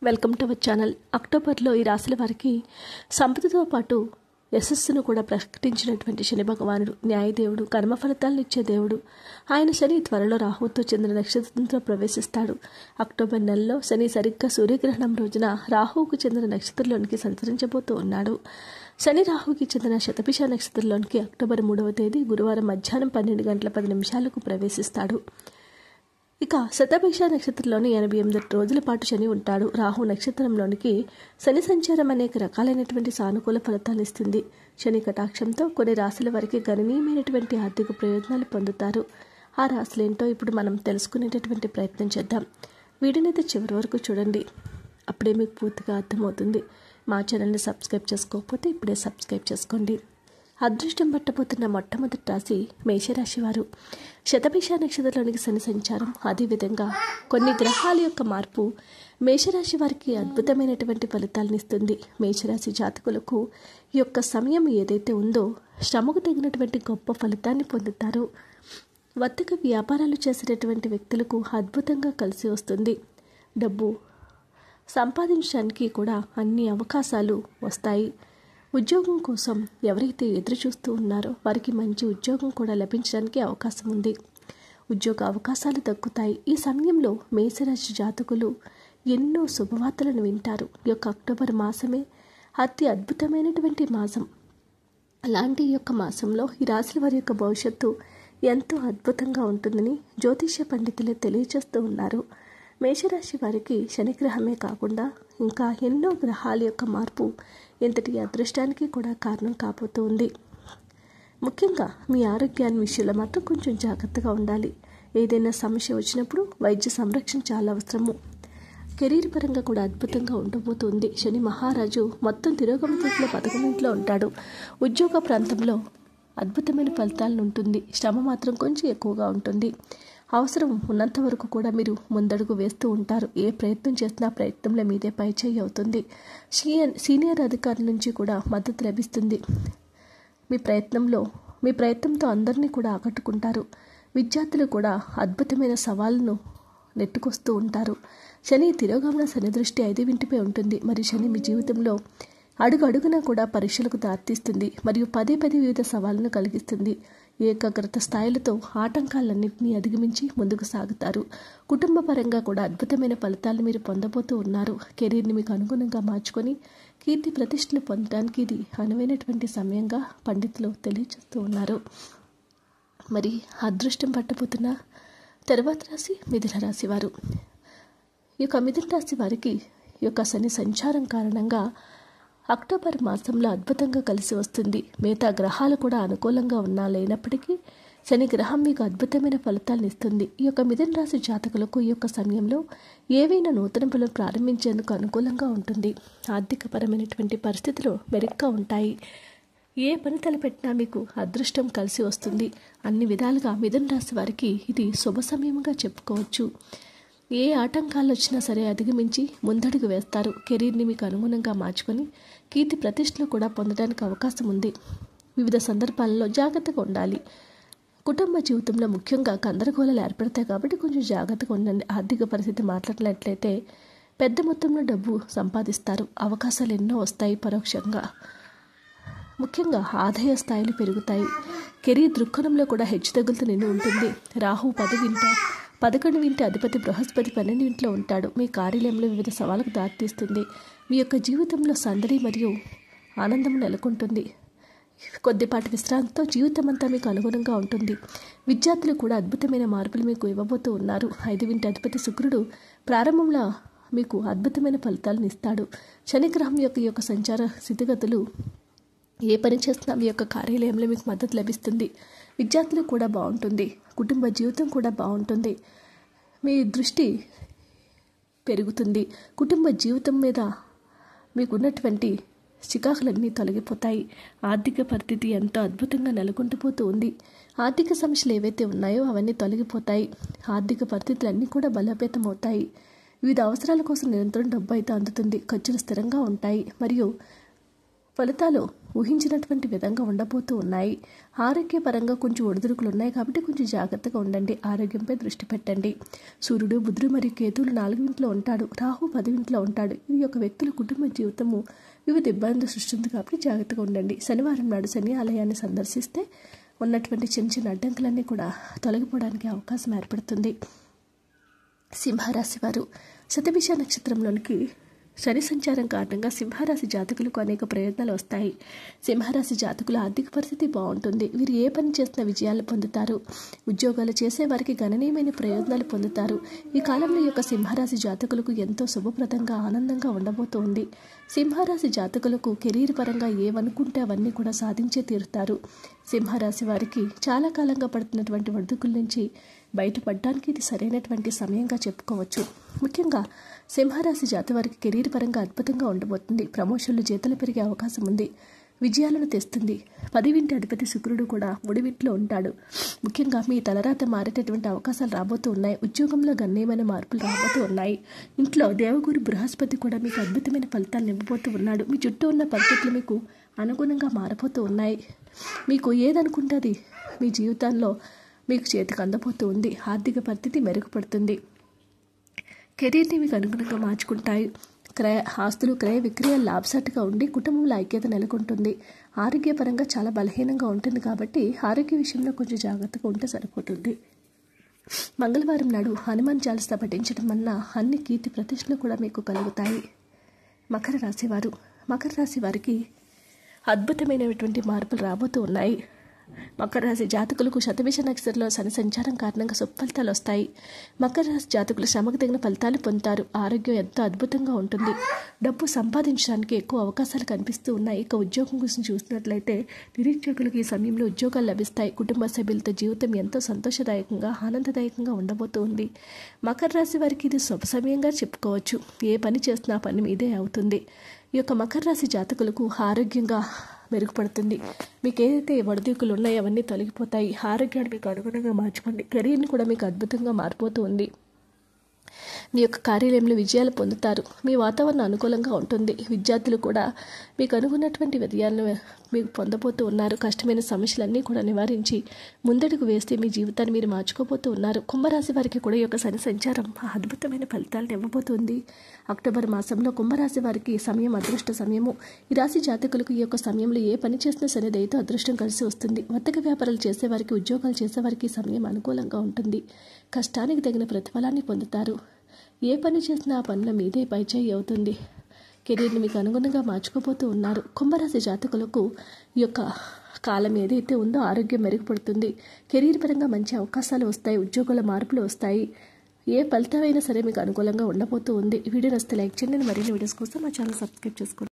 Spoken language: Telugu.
Welcome to our channel. అక్టోబర్లో ఈ రాశుల వారికి సంపదతో పాటు యశస్సును కూడా ప్రకటించినటువంటి శని భగవానుడు న్యాయదేవుడు, కర్మ ఫలితాలను ఇచ్చే దేవుడు. ఆయన శని త్వరలో రాహుతో చంద్ర నక్షత్రంతో ప్రవేశిస్తాడు. అక్టోబర్ నెలలో శని సరిగ్గా సూర్యగ్రహణం రోజున రాహువుకు చెందిన నక్షత్రంలోనికి సంచరించబోతూ ఉన్నాడు. శని రాహుకి చెందిన శతభిష నక్షత్రంలోనికి అక్టోబర్ 3వ తేదీ గురువారం మధ్యాహ్నం 12 గంటల 10 నిమిషాలకు ప్రవేశిస్తాడు. ఇక శతభిష నక్షత్రంలోని 88 రోజుల పాటు శని ఉంటాడు. రాహు నక్షత్రంలోనికి శని సంచారం అనేక రకాలైనటువంటి సానుకూల ఫలితాలు ఇస్తుంది. శని కటాక్షంతో కొన్ని రాశుల వారికి గణనీయమైనటువంటి ఆర్థిక ప్రయోజనాలు పొందుతారు. ఆ రాశులేంటో ఇప్పుడు మనం తెలుసుకునేటటువంటి ప్రయత్నం చేద్దాం. వీడినైతే చివరి వరకు చూడండి, అప్పుడే మీకు పూర్తిగా అర్థమవుతుంది. మా ఛానల్ని సబ్స్క్రైబ్ చేసుకోకపోతే ఇప్పుడే సబ్స్క్రైబ్ చేసుకోండి. అదృష్టం పట్టబోతున్న మొట్టమొదటి రాశి మేషరాశి వారు. శతభిష నక్షత్రంలోనికి శని సంచారం, అదేవిధంగా కొన్ని గ్రహాల యొక్క మార్పు మేషరాశి వారికి అద్భుతమైనటువంటి ఫలితాలను ఇస్తుంది. మేషరాశి జాతకులకు ఈ యొక్క సమయం ఏదైతే ఉందో శ్రమకు తగినటువంటి గొప్ప ఫలితాన్ని పొందుతారు. వర్తక వ్యాపారాలు చేసేటటువంటి వ్యక్తులకు అద్భుతంగా కలిసి వస్తుంది. డబ్బు సంపాదించడానికి కూడా అన్ని అవకాశాలు వస్తాయి. ఉద్యోగం కోసం ఎవరైతే ఎదురు చూస్తూ ఉన్నారో వారికి మంచి ఉద్యోగం కూడా లభించడానికి అవకాశం ఉంది. ఉద్యోగ అవకాశాలు దక్కుతాయి. ఈ సమయంలో మేషరాశి జాతకులు ఎన్నో శుభవార్తలను వింటారు. ఈ యొక్క అక్టోబర్ మాసమే అతి అద్భుతమైనటువంటి మాసం. అలాంటి ఈ యొక్క మాసంలో ఈ రాశుల వారి యొక్క భవిష్యత్తు ఎంతో అద్భుతంగా ఉంటుందని జ్యోతిష్య పండితులు తెలియజేస్తూ ఉన్నారు. మేషరాశి వారికి శనిగ్రహమే కాకుండా ఇంకా ఎన్నో గ్రహాల యొక్క మార్పు ఎంతటి అదృష్టానికి కూడా కారణం కాబోతుంది. ముఖ్యంగా మీ ఆరోగ్యాన్ని విషయంలో మాత్రం కొంచెం జాగ్రత్తగా ఉండాలి. ఏదైనా సమస్య వచ్చినప్పుడు వైద్య సంరక్షణ చాలా అవసరము. కెరీర్ పరంగా కూడా అద్భుతంగా ఉండబోతుంది. శని మహారాజు మొత్తం తిరోగమతిలో 11 ఉంటాడు. ఉద్యోగ ప్రాంతంలో అద్భుతమైన ఫలితాలను ఉంటుంది. శ్రమ మాత్రం కొంచెం ఎక్కువగా ఉంటుంది. అవసరం ఉన్నంత వరకు కూడా మీరు ముందడుగు వేస్తూ ఉంటారు. ఏ ప్రయత్నం చేసినా ప్రయత్నంలో మీదే పైచేయి అవుతుంది. సీనియర్ అధికారుల నుంచి కూడా మద్దతు లభిస్తుంది. మీ ప్రయత్నంతో అందరినీ కూడా ఆకట్టుకుంటారు. విద్యార్థులు కూడా అద్భుతమైన సవాళ్ళను నెట్టుకొస్తూ ఉంటారు. శని తిరోగమన శని దృష్టి 5వ ఇంటిపై ఉంటుంది. మరి శని మీ జీవితంలో అడుగున కూడా పరీక్షలకు దారితీస్తుంది మరియు పదే వివిధ సవాళ్లను కలిగిస్తుంది. ఏకాగ్రత స్థాయిలతో ఆటంకాలన్నింటినీ అధిగమించి ముందుకు సాగుతారు. కుటుంబ పరంగా కూడా అద్భుతమైన ఫలితాలను మీరు పొందబోతూ ఉన్నారు. కెరీర్ని మీకు అనుగుణంగా మార్చుకొని కీర్తి ప్రతిష్టలు పొందడానికి ఇది అనువైనటువంటి సమయంగా పండితులు తెలియజేస్తూ ఉన్నారు. మరి అదృష్టం పట్టబోతున్న తర్వాత రాశి మిథున రాశి వారు. ఈ యొక్క మిథున రాశి వారికి ఈ యొక్క శని సంచారం కారణంగా అక్టోబర్ మాసంలో అద్భుతంగా కలిసి వస్తుంది. మిగతా గ్రహాలు కూడా అనుకూలంగా ఉన్నా లేనప్పటికీ శని గ్రహం మీకు అద్భుతమైన ఫలితాలను ఇస్తుంది. ఈ యొక్క మిథున రాశి జాతకులకు ఈ యొక్క సమయంలో ఏవైనా నూతన పనులు ప్రారంభించేందుకు అనుకూలంగా ఉంటుంది. ఆర్థికపరమైనటువంటి పరిస్థితులు మెరుగ్గా ఉంటాయి. ఏ పని తలపెట్టినా మీకు అదృష్టం కలిసి వస్తుంది. అన్ని విధాలుగా మిథున రాశి వారికి ఇది శుభ సమయంగా చెప్పుకోవచ్చు. ఏ ఆటంకాలు వచ్చినా సరే అధిగమించి ముందడుగు వేస్తారు. కెరీర్ని మీకు అనుగుణంగా మార్చుకొని కీర్తి ప్రతిష్టలు కూడా పొందడానికి అవకాశం ఉంది. వివిధ సందర్భాలలో జాగ్రత్తగా ఉండాలి. కుటుంబ జీవితంలో ముఖ్యంగా గందరగోళాలు ఏర్పడతాయి కాబట్టి కొంచెం జాగ్రత్తగా ఉండండి. ఆర్థిక పరిస్థితి మాట్లాడినట్లయితే పెద్ద మొత్తంలో డబ్బు సంపాదిస్తారు. అవకాశాలు ఎన్నో వస్తాయి. పరోక్షంగా ముఖ్యంగా ఆదాయ స్థాయిలు పెరుగుతాయి. కెరీర్ దృక్కోణంలో కూడా హెచ్చుతగ్గులతో నిండి ఉంటుంది. రాహు 11 అధిపతి బృహస్పతి 12 ఉంటాడు. మీ కార్యాలయంలో వివిధ సవాళ్ళకు దారితీస్తుంది. మీ యొక్క జీవితంలో సందడి మరియు ఆనందం నెలకొంటుంది. కొద్దిపాటి విశ్రాంతితో జీవితం అంతా మీకు అనుగుణంగా ఉంటుంది. విద్యార్థులు కూడా అద్భుతమైన మార్పులు మీకు ఇవ్వబోతూ ఉన్నారు. 5వ అధిపతి శుక్రుడు ప్రారంభంలో మీకు అద్భుతమైన ఫలితాలను ఇస్తాడు. శనిగ్రహం యొక్క సంచార స్థితిగతులు ఏ పని చేస్తున్నా మీ యొక్క కార్యాలయంలో మీకు మద్దతు లభిస్తుంది. విద్యార్థులు కూడా బాగుంటుంది. కుటుంబ జీవితం కూడా బాగుంటుంది. మీ దృష్టి పెరుగుతుంది. కుటుంబ జీవితం మీద మీకున్నటువంటి చికాకులన్నీ తొలగిపోతాయి. ఆర్థిక పరిస్థితి ఎంతో అద్భుతంగా నెలకొంటూ ఉంది. ఆర్థిక సమస్యలు ఏవైతే ఉన్నాయో అవన్నీ తొలగిపోతాయి. ఆర్థిక పరిస్థితులన్నీ కూడా బలోపేతం అవుతాయి. వివిధ అవసరాల కోసం నిరంతరం డబ్బు అయితే అందుతుంది. ఖర్చులు స్థిరంగా ఉంటాయి మరియు ఫలితాలు ఊహించినటువంటి విధంగా ఉండబోతూ ఉన్నాయి. ఆరోగ్యపరంగా కొంచెం ఒడిదుడుకులు ఉన్నాయి కాబట్టి కొంచెం జాగ్రత్తగా ఉండండి. ఆరోగ్యంపై దృష్టి పెట్టండి. సూర్యుడు, బుధుడు మరియు కేతువులు 4వ ఇంట్లో ఉంటాడు. రాహు 10వ ఇంట్లో ఉంటాడు. ఈ యొక్క వ్యక్తుల కుటుంబ జీవితము వివిధ ఇబ్బందులు సృష్టిస్తుంది కాబట్టి జాగ్రత్తగా ఉండండి. శనివారం నాడు శని ఆలయాన్ని సందర్శిస్తే ఉన్నటువంటి చిన్న చిన్న అడ్డంకులన్నీ కూడా తొలగిపోవడానికి అవకాశం ఏర్పడుతుంది. సింహరాశి వారు శతభిష నక్షత్రంలోనికి శని సంచారం కారణంగా సింహరాశి జాతకులకు అనేక ప్రయోజనాలు వస్తాయి. సింహరాశి జాతకుల ఆర్థిక పరిస్థితి బాగుంటుంది. వీరు ఏ పని చేసినా విజయాలు పొందుతారు. ఉద్యోగాలు చేసే వారికి గణనీయమైన ప్రయోజనాలు పొందుతారు. ఈ కాలంలో ఈ యొక్క సింహరాశి జాతకులకు ఎంతో శుభప్రదంగా ఆనందంగా ఉండబోతోంది. సింహరాశి జాతకులకు కెరీర్ పరంగా ఏవనుకుంటే అవన్నీ కూడా సాధించే తీరుతారు. సింహరాశి వారికి చాలా కాలంగా పడుతున్నటువంటి ఒడిదుడుకుల నుంచి బయటపడడానికి ఇది సరైనటువంటి సమయంగా చెప్పుకోవచ్చు. ముఖ్యంగా సింహరాశి జాతి వారికి కెరీర్ పరంగా అద్భుతంగా ఉండబోతుంది. ప్రమోషన్లు, జీతాలు పెరిగే అవకాశం ఉంది. విజయాలను తెస్తుంది. 10వ ఇంటి అధిపతి శుక్రుడు కూడా 3వ ఇంట్లో ఉంటాడు. ముఖ్యంగా మీ తలరాత మారేటటువంటి అవకాశాలు రాబోతూ ఉన్నాయి. ఉద్యోగంలో గణనీయమైన మార్పులు రాబోతూ ఉన్నాయి. ఇంట్లో దేవగురు బృహస్పతి కూడా మీకు అద్భుతమైన ఫలితాలను ఇవ్వబోతూ ఉన్నాడు. మీ చుట్టూ ఉన్న పరిస్థితులు మీకు అనుగుణంగా మారబోతూ ఉన్నాయి. మీకు ఏదనుకుంటే అది మీ జీవితంలో మీకు చేతికి అందబోతూ ఉంది. ఆర్థిక పరిస్థితి మెరుగుపడుతుంది. కెరీర్ని మీకు అనుగుణంగా మార్చుకుంటాయి. ఆస్తులు క్రయ విక్రయాలు లాభసాటిగా ఉండి కుటుంబంలో ఐక్యత నెలకొంటుంది. ఆరోగ్యపరంగా చాలా బలహీనంగా ఉంటుంది కాబట్టి ఆరోగ్య విషయంలో కొంచెం జాగ్రత్తగా ఉంటే సరిపోతుంది. మంగళవారం నాడు హనుమాన్ చాలీసా పఠించడం వలన అన్ని కీర్తి ప్రతిష్టలు కూడా మీకు కలుగుతాయి. మకర రాశి వారికి అద్భుతమైనటువంటి మార్పులు రాబోతూ ఉన్నాయి. మకర రాశి జాతకులకు శతభిష నక్షత్రంలో శని సంచారం కారణంగా ఫలితాలు వస్తాయి. మకర రాశి జాతకులు శ్రమకు తగిన ఫలితాలు పొందుతారు. ఆరోగ్యం ఎంతో అద్భుతంగా ఉంటుంది. డబ్బు సంపాదించడానికి ఎక్కువ అవకాశాలు కనిపిస్తూ ఉన్నాయి. ఇక ఉద్యోగం గురించి చూసినట్లయితే నిరుద్యోగులకు ఈ సమయంలో ఉద్యోగాలు లభిస్తాయి. కుటుంబ సభ్యులతో జీవితం ఎంతో సంతోషదాయకంగా, ఆనందదాయకంగా ఉండబోతూ ఉంది. మకర రాశి వారికి ఇది శుభ సమయంగా చెప్పుకోవచ్చు. ఏ పని చేసినా పని మీదే అవుతుంది. ఈ యొక్క మకర రాశి జాతకులకు ఆరోగ్యంగా మెరుగుపడుతుంది. మీకు ఏదైతే ఒడిదుడుకులు ఉన్నాయో అవన్నీ తొలగిపోతాయి. ఆరోగ్యాన్ని మీకు అనుగుణంగా మార్చుకోండి. కెరీర్ని కూడా మీకు అద్భుతంగా మారిపోతూ ఉంది. మీ యొక్క కార్యాలయంలో విజయాలు పొందుతారు. మీ వాతావరణం అనుకూలంగా ఉంటుంది. విద్యార్థులు కూడా మీకు అనుకున్నటువంటి విజయాలను మీకు పొందబోతూ ఉన్నారు. కష్టమైన సమస్యలన్నీ కూడా నివారించి ముందడుగు వేస్తే మీ జీవితాన్ని మీరు మార్చుకోబోతూ ఉన్నారు. కుంభరాశి వారికి కూడా ఈ యొక్క శని సంచారం అద్భుతమైన ఫలితాలను ఇవ్వబోతుంది. అక్టోబర్ మాసంలో కుంభరాశి వారికి సమయం అదృష్ట సమయము. ఈ రాశి జాతకులకు ఈ యొక్క సమయంలో ఏ పని చేసినా సరే దయతో అదృష్టం కలిసి వస్తుంది. వర్తక వ్యాపారాలు చేసేవారికి, ఉద్యోగాలు చేసేవారికి సమయం అనుకూలంగా ఉంటుంది. కష్టానికి తగిన ప్రతిఫలాన్ని పొందుతారు. ఏ పని చేసినా ఆ పనుల మీదే పైచేయి అవుతుంది. కెరీర్ని మీకు అనుగుణంగా మార్చుకోబోతూ ఉన్నారు. కుంభరాశి జాతకులకు ఈ యొక్క కాలం ఏదైతే ఉందో ఆరోగ్యం మెరుగుపడుతుంది. కెరీర్ పరంగా మంచి అవకాశాలు వస్తాయి. ఉద్యోగాల మార్పులు వస్తాయి. ఏ ఫలితమైనా సరే మీకు అనుకూలంగా ఉండబోతూ ఉంది. వీడియో నచ్చితే లైక్ చేయండి. మరిన్ని వీడియోస్ కోసం మా ఛానల్ సబ్స్క్రైబ్ చేసుకోండి.